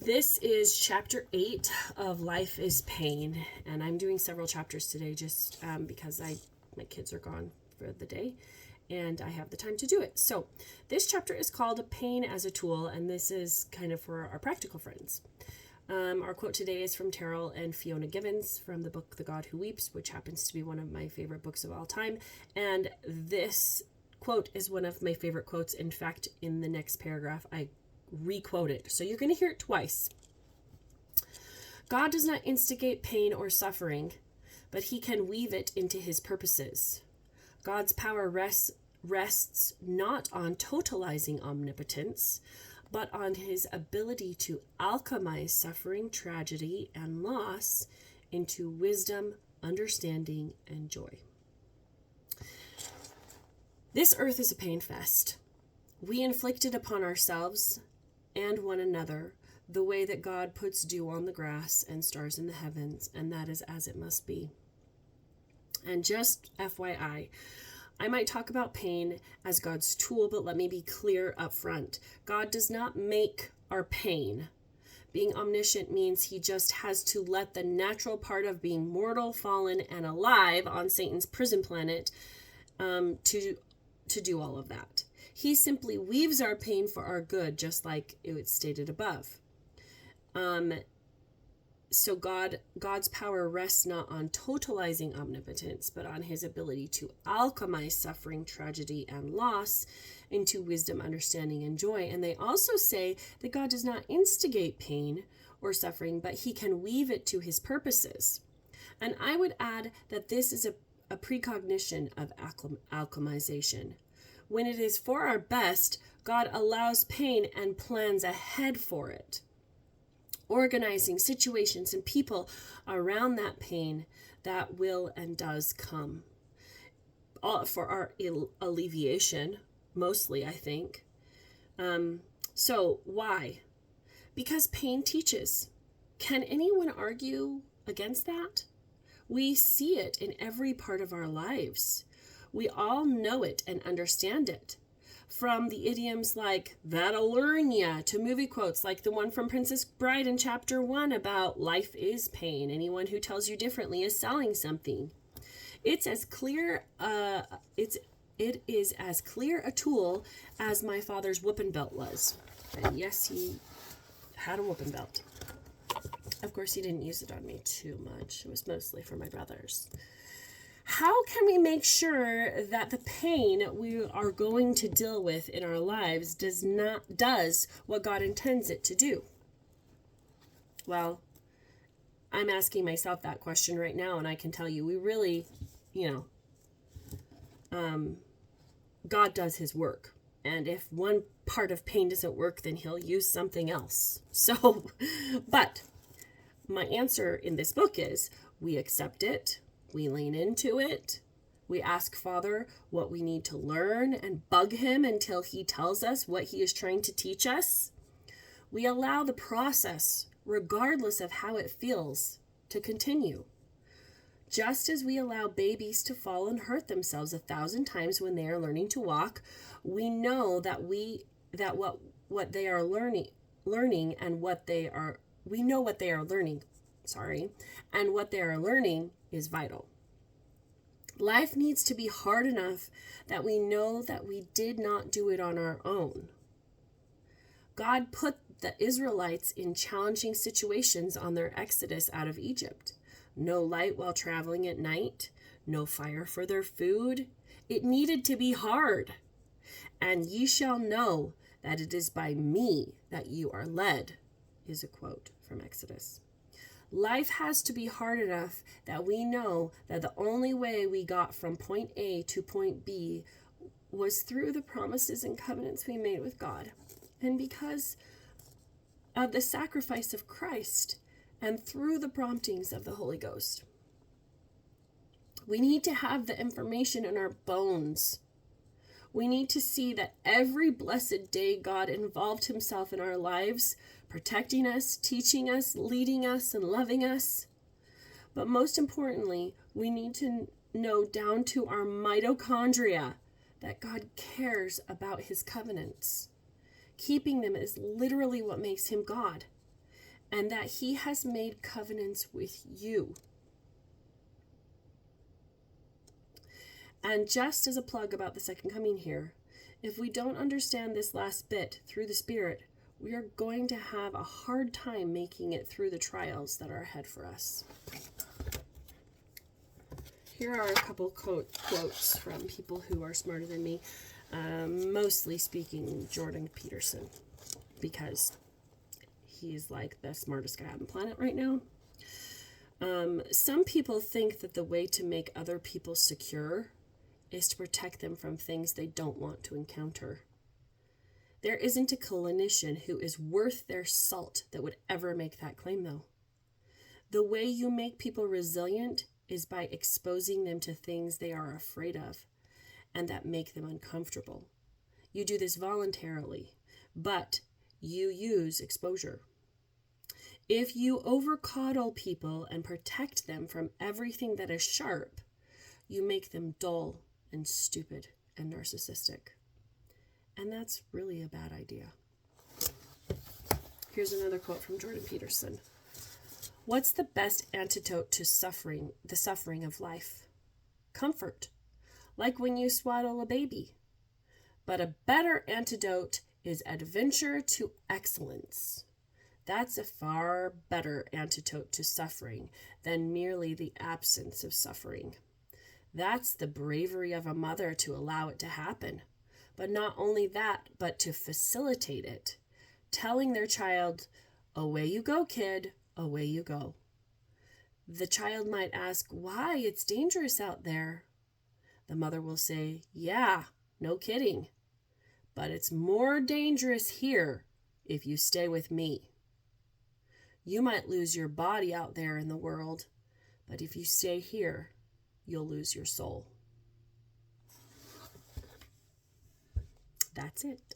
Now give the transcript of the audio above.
This is chapter 8 of Life is Pain, and I'm doing several chapters today just because my kids are gone for the day and I have the time to do it. So this chapter is called Pain as a Tool, and this is kind of for our practical friends. Our quote today is from Terrell and Fiona Givens from the book The God Who Weeps, which happens to be one of my favorite books of all time. And this quote is one of my favorite quotes. In fact, in the next paragraph, I re-quote it. So you're going to hear it twice. God does not instigate pain or suffering, but he can weave it into his purposes. God's power rests not on totalizing omnipotence, but on his ability to alchemize suffering, tragedy, and loss into wisdom, understanding, and joy. This earth is a pain fest. We inflict it upon ourselves and one another the way that God puts dew on the grass and stars in the heavens, and that is as it must be. And just FYI, I might talk about pain as God's tool, but let me be clear up front. God does not make our pain. Being omniscient means he just has to let the natural part of being mortal, fallen, and alive on Satan's prison planet to do all of that. He simply weaves our pain for our good, just like it was stated above. So God's power rests not on totalizing omnipotence, but on his ability to alchemize suffering, tragedy, and loss into wisdom, understanding, and joy. And they also say that God does not instigate pain or suffering, but he can weave it to his purposes. And I would add that this is a precognition of alchemization. When it is for our best, God allows pain and plans ahead for it, organizing situations and people around that pain that will and does come. All for our alleviation, mostly, I think. So why? Because pain teaches. Can anyone argue against that? We see it in every part of our lives. We all know it and understand it. From the idioms like, that'll learn ya, to movie quotes like the one from Princess Bride in chapter 1 about life is pain. Anyone who tells you differently is selling something. It's as clear, it is as clear a tool as my father's whooping belt was. And yes, he had a whooping belt. Of course, he didn't use it on me too much. It was mostly for my brothers. How can we make sure that the pain we are going to deal with in our lives does what God intends it to do? Well, I'm asking myself that question right now, and I can tell you, we really, God does his work. And if one part of pain doesn't work, then he'll use something else. So, but my answer in this book is we accept it. We lean into it. We ask Father what we need to learn and bug him until he tells us what he is trying to teach us. We allow the process, regardless of how it feels, to continue. Just as we allow babies to fall and hurt themselves 1,000 times when they are learning to walk, we know that what they are learning and what they are learning is vital. Life needs to be hard enough that we know that we did not do it on our own. God put the Israelites in challenging situations on their exodus out of Egypt. No light while traveling at night, no fire for their food. It needed to be hard. And ye shall know that it is by me that you are led, is a quote from Exodus. Life has to be hard enough that we know that the only way we got from point A to point B was through the promises and covenants we made with God. And because of the sacrifice of Christ and through the promptings of the Holy Ghost. We need to have the information in our bones. We need to see that every blessed day God involved himself in our lives, protecting us, teaching us, leading us, and loving us. But most importantly, we need to know down to our mitochondria that God cares about his covenants. Keeping them is literally what makes him God. and that he has made covenants with you. And just as a plug about the second coming here, if we don't understand this last bit through the Spirit, we are going to have a hard time making it through the trials that are ahead for us. Here are a couple quotes from people who are smarter than me, mostly speaking Jordan Peterson, because he's like the smartest guy on the planet right now. Some people think that the way to make other people secure is to protect them from things they don't want to encounter. There isn't a clinician who is worth their salt that would ever make that claim, though. The way you make people resilient is by exposing them to things they are afraid of and that make them uncomfortable. You do this voluntarily, but you use exposure. If you overcoddle people and protect them from everything that is sharp, you make them dull and stupid and narcissistic. And that's really a bad idea. Here's another quote from Jordan Peterson. What's the best antidote to suffering, the suffering of life? Comfort, like when you swaddle a baby. But a better antidote is adventure to excellence. That's a far better antidote to suffering than merely the absence of suffering. That's the bravery of a mother to allow it to happen. But not only that, but to facilitate it, telling their child, away you go, kid, away you go. The child might ask, why? It's dangerous out there. The mother will say, yeah, no kidding. But it's more dangerous here if you stay with me. You might lose your body out there in the world, but if you stay here, you'll lose your soul. That's it.